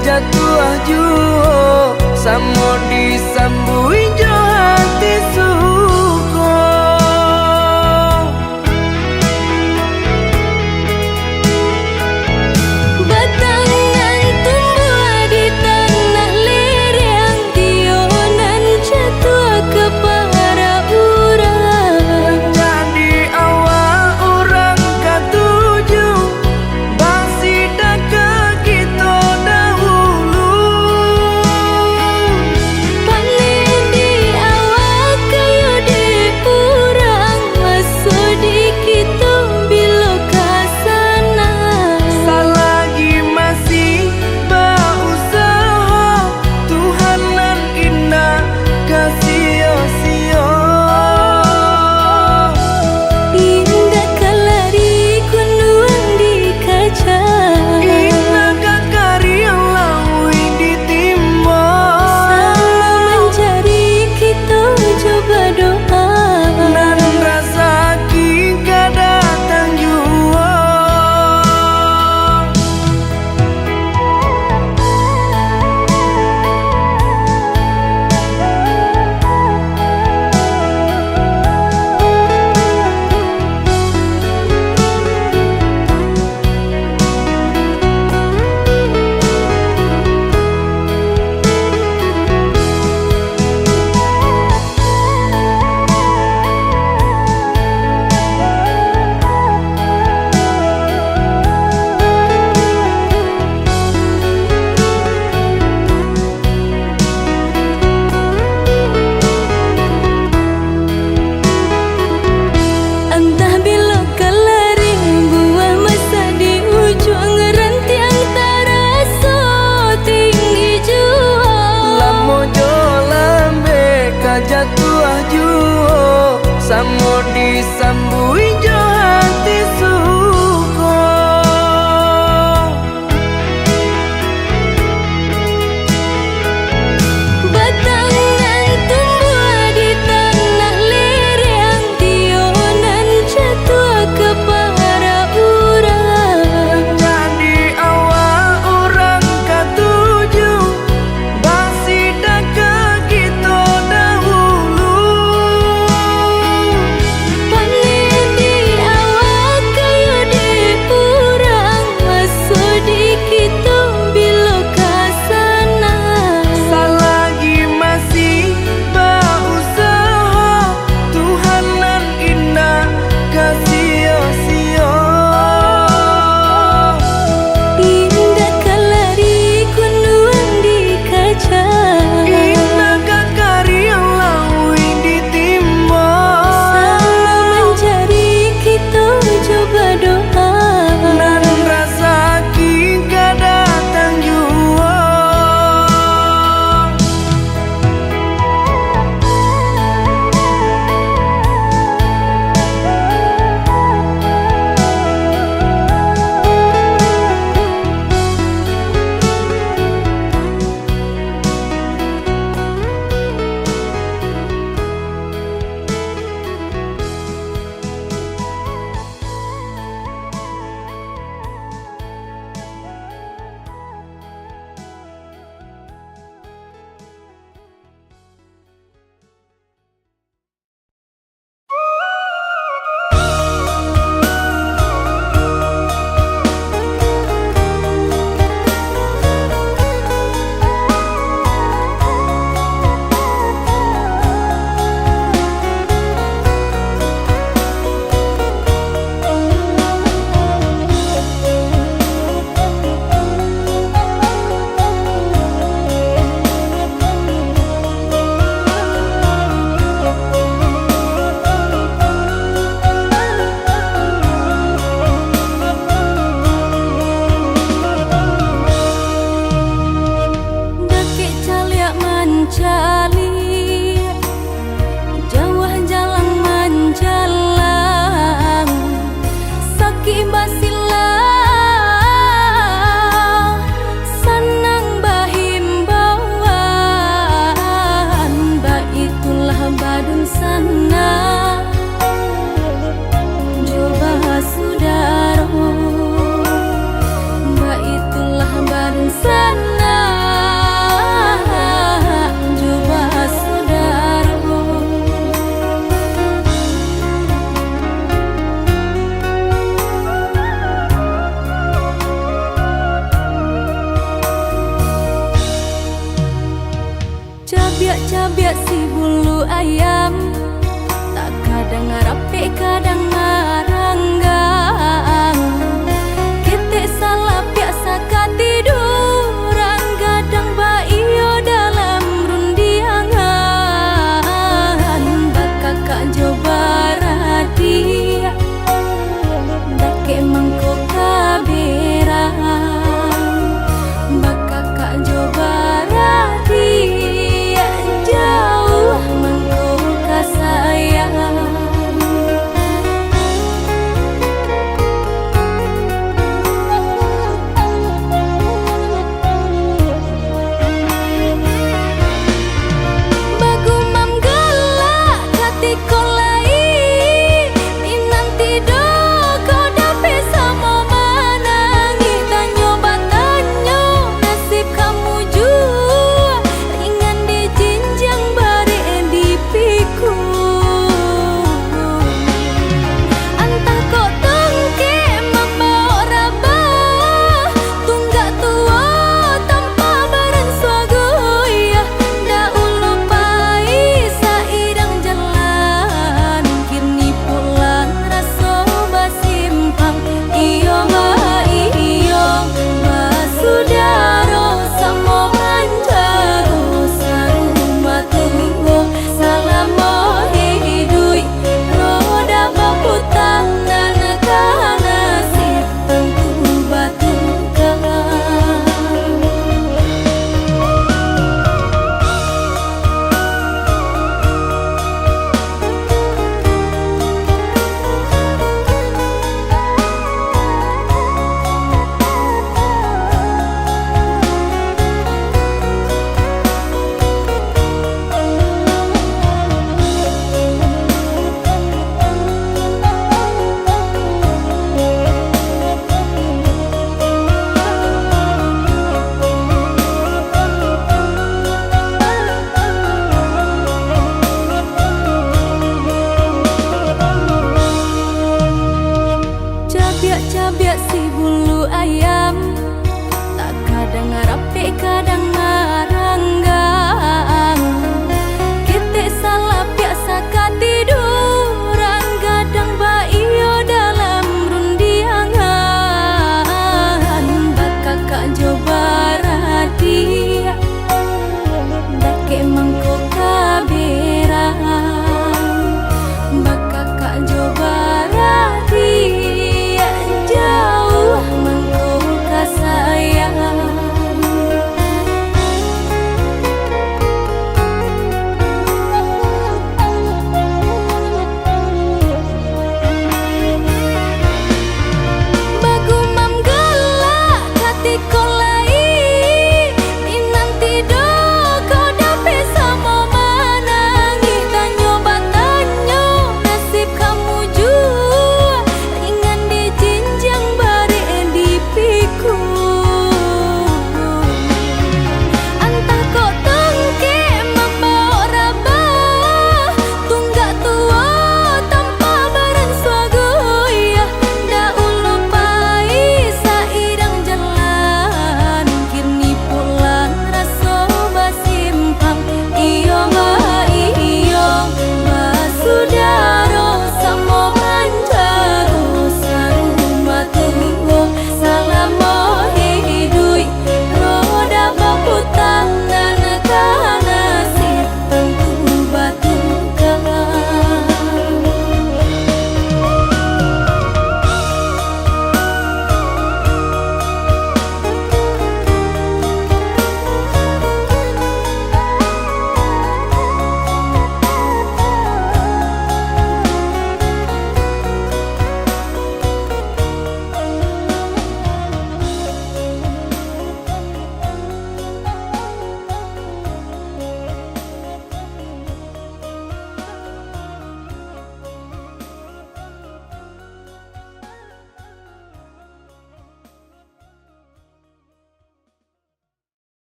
jatuh juo samo disambui jo hati suko. Batangan tumbuh di tanah lereng, tionan jatuh ke para urang. Jadi awal orang katuju bangsi daka kita dahulu. Panen di disambui jo hati suko. Batangan tumbuh di tanah lereng, tionan jatuh ke para urang. Jadi awak orang katuju basida ke kita dahulu. Panen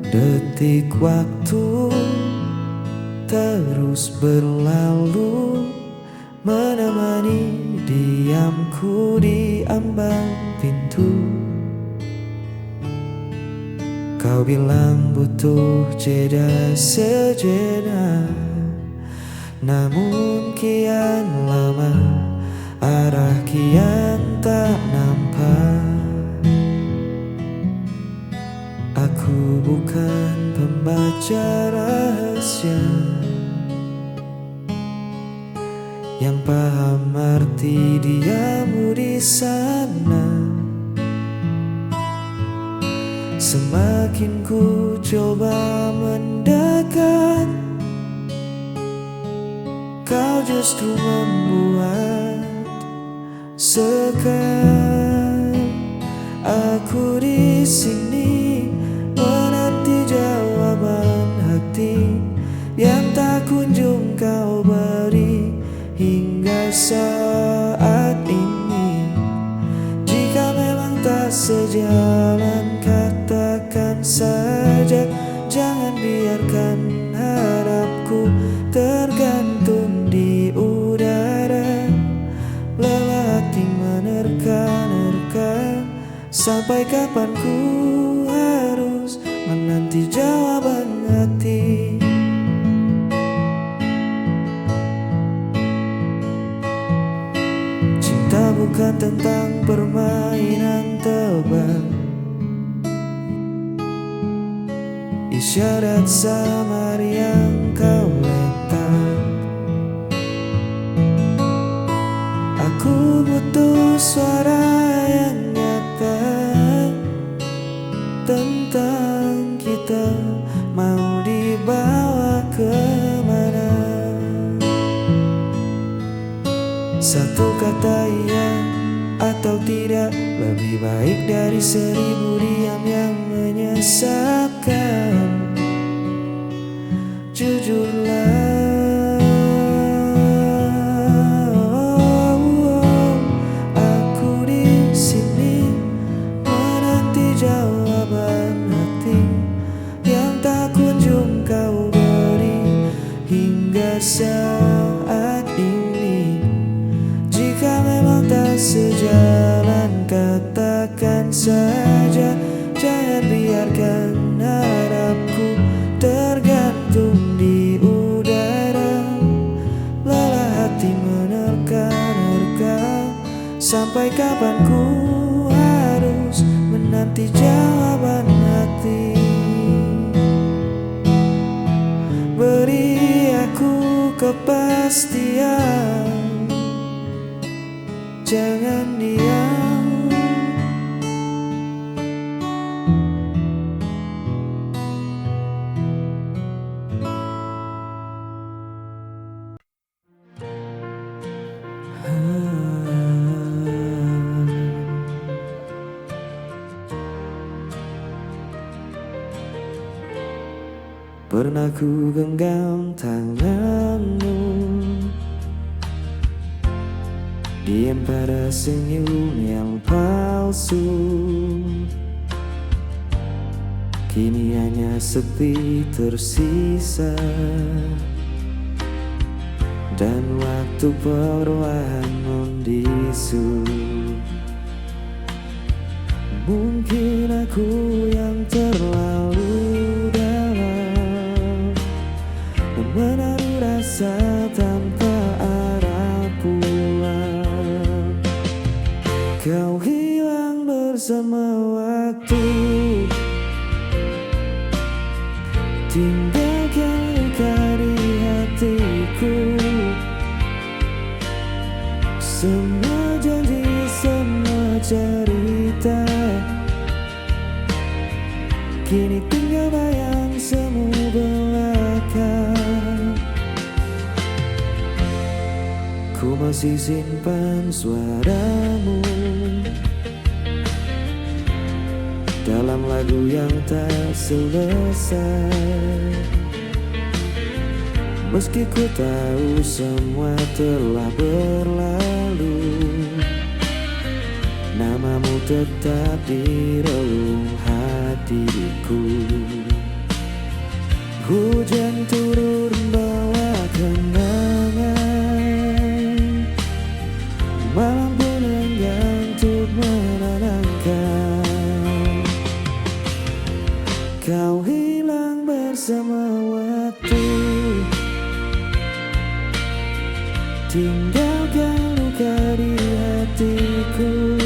Detik waktu terus berlalu, menemani diamku di ambang pintu. Kau bilang butuh jeda sejenak, namun kian lama arah kian tak nampak. Aku bukan pembaca rahasia yang paham arti diamu di sana. Semakin ku coba mendekat, kau justru membuat sekat. Aku di sini menanti jawaban hati yang tak kunjung kau beri hingga saat ini. Jika memang tak sejalan, katakan saja. Jangan biarkan harapku tergantung di udara. Lelah hati menerka-nerka, sampai kapan ku harus menanti jawaban hati. Cinta bukan tentang permainan tebak, isyarat samar yang kau letak. Aku butuh suara yang nyata tentang kita, mau dibawa kemana. Satu kata iya atau tidak lebih baik dari 1000 diam yang menyesatkan. Jujurlah, aku di sini menanti jawaban hati yang tak kunjung kau beri hingga saat ini. Jika memang tak sejalan, katakan saja. Jangan biarkan harapku tergantung di udara. Lelah hati menerka-nerka, sampai kapan ku harus menanti jawaban hati. Beri aku kepastian, jangan diam. Pernah ku genggam tanganmu, diam pada senyum yang palsu. Kini hanya sepi tersisa, dan waktu perlahan membisu. Mungkin aku yang terlalu dalam menaruh rasa tanpa arah pulang. Kau hilang bersama waktu, tinggalkan luka di hatiku. Semua janji, semua cerita, kini tinggal bayang semu belaka. Ku masih simpan suaramu dalam lagu yang tak selesai. Meski ku tahu semua telah berlalu, namamu tetap di relung hatiku. Kau hilang bersama waktu, tinggalkan luka di hatiku.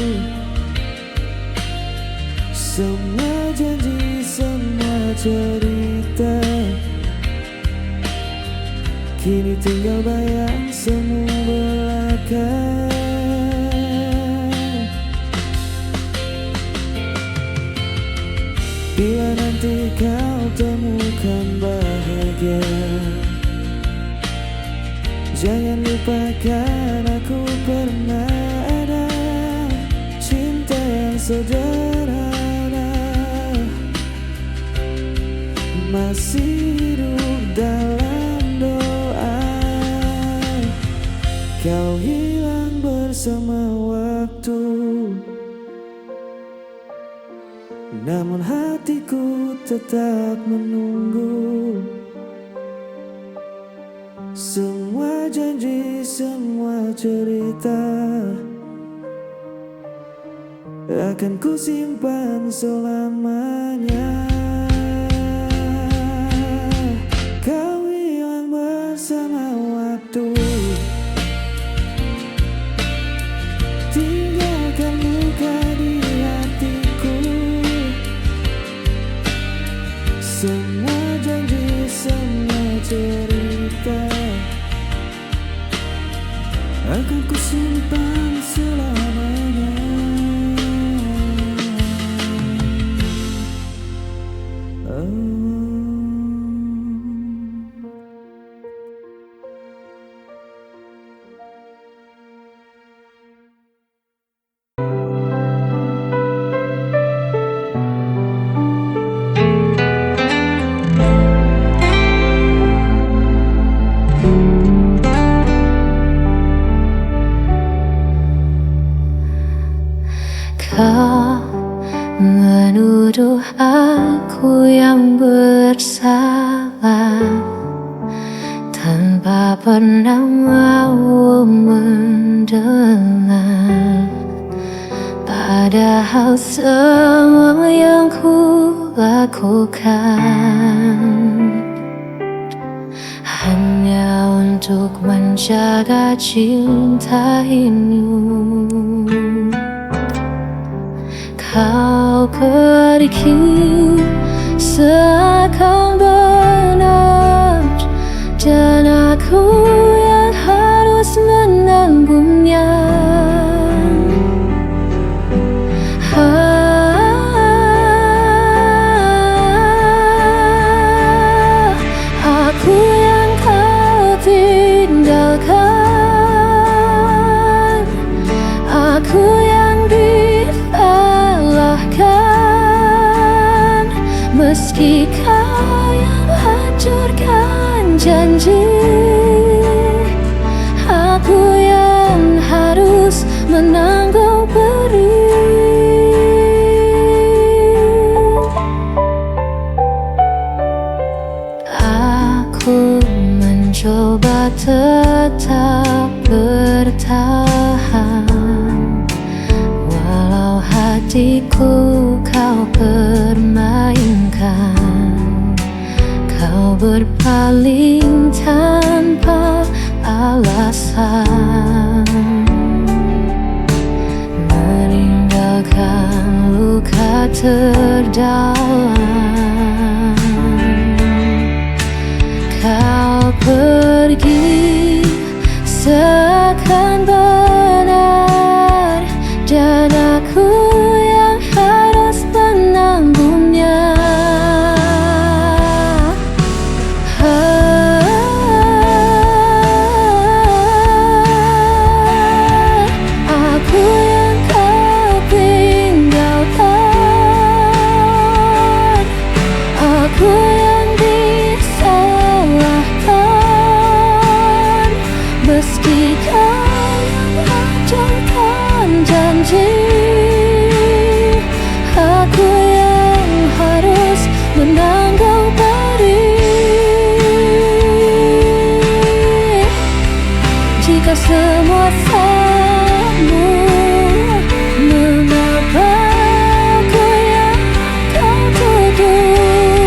Semua janji, semua cerita, kini tinggal bayang semu belaka. Bila nanti kau temukan bahagia, jangan lupakan aku pernah ada. Cinta yang sederhana masih hidup dalam doa. Kau hilang bersama waktu, namun hatiku tetap menunggu. Semua janji, semua cerita akan ku simpan selamanya. Kau hilang bersama waktu, tinggalkan luka di hatiku. Semua janji, semua cerita akan ku simpan selamanya. Kau menuduh aku yang bersalah tanpa pernah mau mendengar. Padahal semua yang ku lakukan hanya untuk menjaga cinta ini. Kau pergi seakan benar, dan aku yang harus menanggungnya. Aku yang kau tinggalkan, aku yang disalahkan, meski kau yang hancurkan janji. Aku yang harus menanggung perih. Aku mencoba tetap bertahan, walau hatiku kau permainkan. Kau berpaling tanpa alasan, meninggalkan luka terdalam. Kau pergi seakan benar, dan aku yang harus menanggungnya. Aku yang kau tinggalkan, aku yang disalahkan, meski kau yang hancurkan janji. Aku yang harus menanggung perih. Jika semua sambung, mengapa aku yang kau tuduh?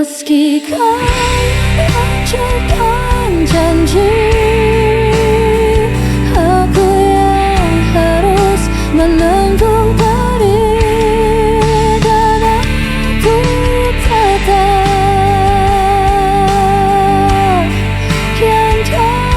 Meski kau acukan janji, aku yang harus menanggung pedih. Dan aku tetap yang tersalah.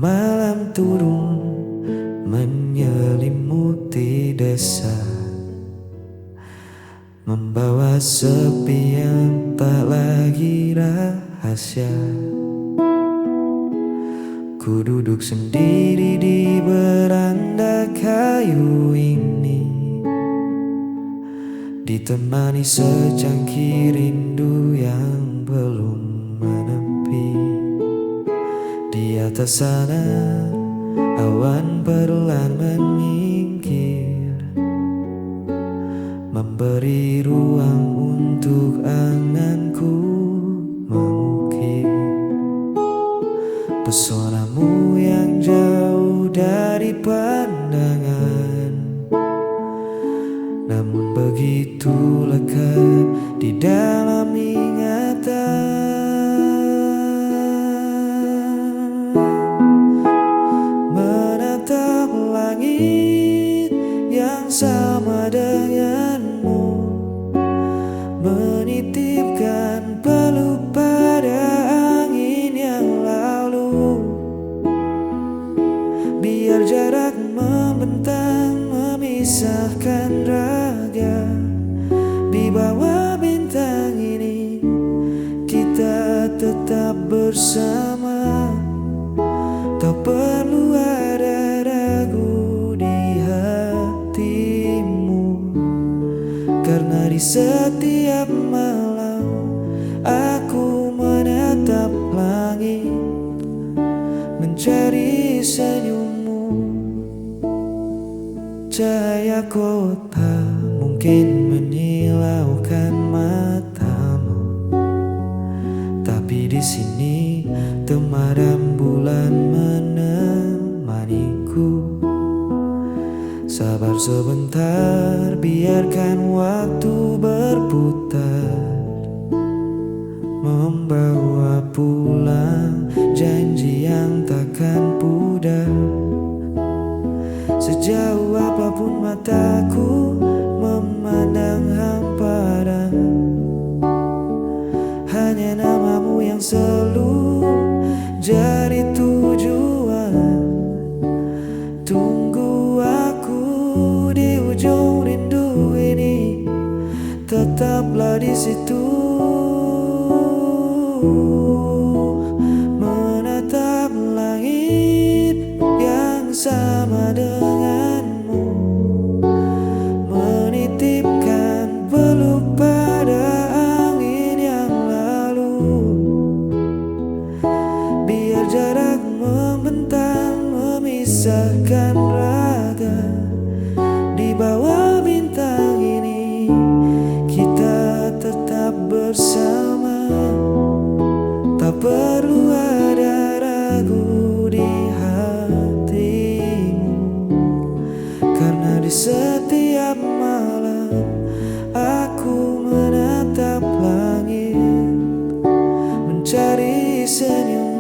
Malam turun menyelimuti desa, membawa sepi yang tak lagi rahasia. Ku duduk sendiri di beranda kayu ini, ditemani secangkir rindu yang belum menepi. Di atas sana awan perlahan menyingkir, memberi ruang untuk anganku mengukir pesonamu yang jauh dari pandangan, namun begitu lekat di dalam ingatan. Menatap langit yang sama denganmu, menitipkan peluk pada angin yang lalu. Biar jarak membentang memisahkan raga, di bawah bintang ini kita tetap bersama. Tak perlu ada ragu di hatimu, karena di setiap malam aku menatap langit, mencari senyummu. Cahaya kota mungkin menyilaukan matamu, tapi di sini temaram bulan menemaniku. Sabar sebentar, biarkan waktu berputar, membawa pulang janji yang takkan pudar. Sejauh apapun mataku memandang hamparan, hanya namamu yang selalu jadi tujuan. Tunggu aku di ujung rindu ini, tetaplah di situ. Menatap langit yang sama denganmu, menitipkan peluk pada angin yang lalu. Biar jarak membentang memisahkan raga, di bawah bintang ini kita tetap bersama. Tak perlu ada ragu di hatimu, karena di setiap malam aku menatap langit, mencari senyum.